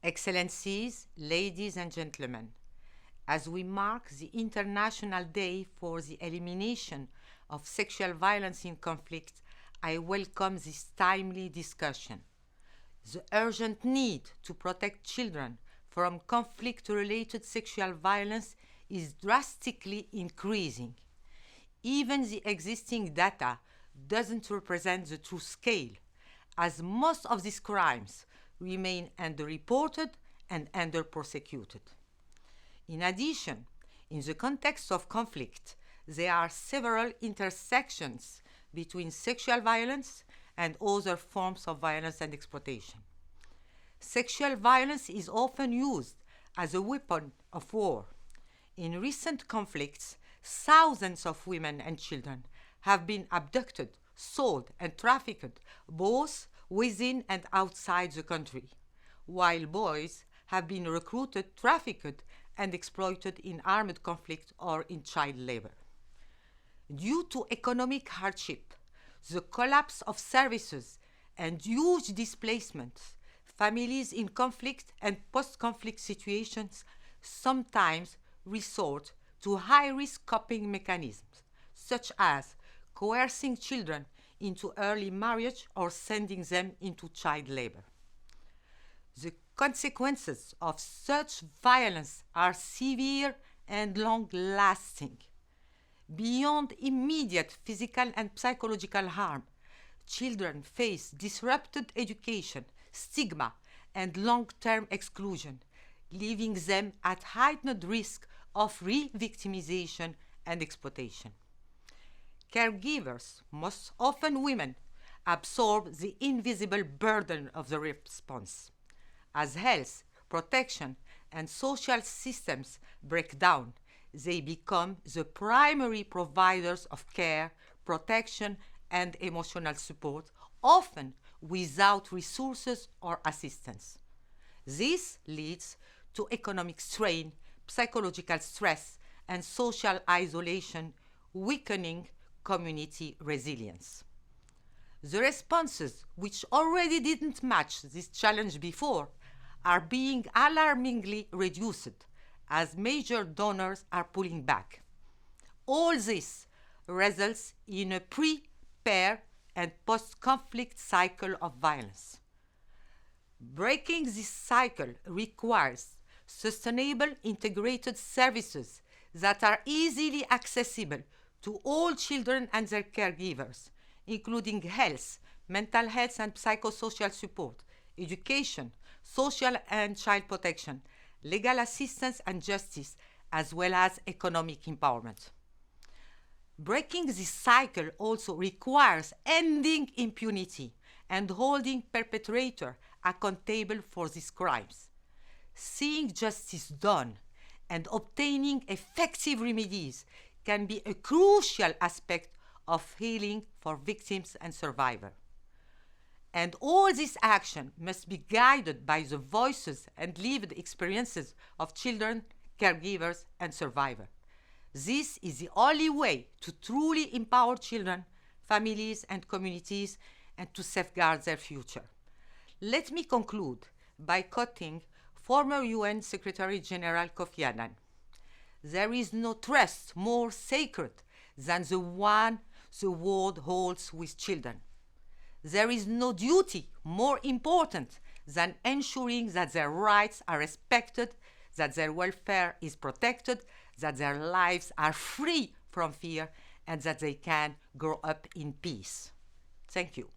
Excellencies, ladies and gentlemen, as we mark the International Day for the Elimination of Sexual Violence in Conflict, I welcome this timely discussion. The urgent need to protect children from conflict-related sexual violence is drastically increasing. Even the existing data doesn't represent the true scale, as most of these crimes remain underreported and under-prosecuted. In addition, in the context of conflict, there are several intersections between sexual violence and other forms of violence and exploitation. Sexual violence is often used as a weapon of war. In recent conflicts, thousands of women and children have been abducted, sold, and trafficked, both within and outside the country, while boys have been recruited, trafficked, and exploited in armed conflict or in child labor. Due to economic hardship, the collapse of services, and huge displacements, families in conflict and post-conflict situations sometimes resort to high-risk coping mechanisms, such as coercing children into early marriage or sending them into child labor. The consequences of such violence are severe and long-lasting. Beyond immediate physical and psychological harm, children face disrupted education, stigma, and long-term exclusion, leaving them at heightened risk of re-victimization and exploitation. Caregivers, most often women, absorb the invisible burden of the response. As health, protection, and social systems break down, they become the primary providers of care, protection, and emotional support, often without resources or assistance. This leads to economic strain, psychological stress, and social isolation, weakening community resilience. The responses, which already didn't match this challenge before, are being alarmingly reduced as major donors are pulling back. All this results in a pre-, and post-conflict cycle of violence. Breaking this cycle requires sustainable integrated services that are easily accessible to all children and their caregivers, including health, mental health and psychosocial support, education, social and child protection, legal assistance and justice, as well as economic empowerment. Breaking this cycle also requires ending impunity and holding perpetrators accountable for these crimes. Seeing justice done and obtaining effective remedies can be a crucial aspect of healing for victims and survivors. And all this action must be guided by the voices and lived experiences of children, caregivers, and survivors. This is the only way to truly empower children, families, and communities, and to safeguard their future. Let me conclude by quoting former UN Secretary General Kofi Annan. "There is no trust more sacred than the one the world holds with children. There is no duty more important than ensuring that their rights are respected, that their welfare is protected, that their lives are free from fear, and that they can grow up in peace." Thank you.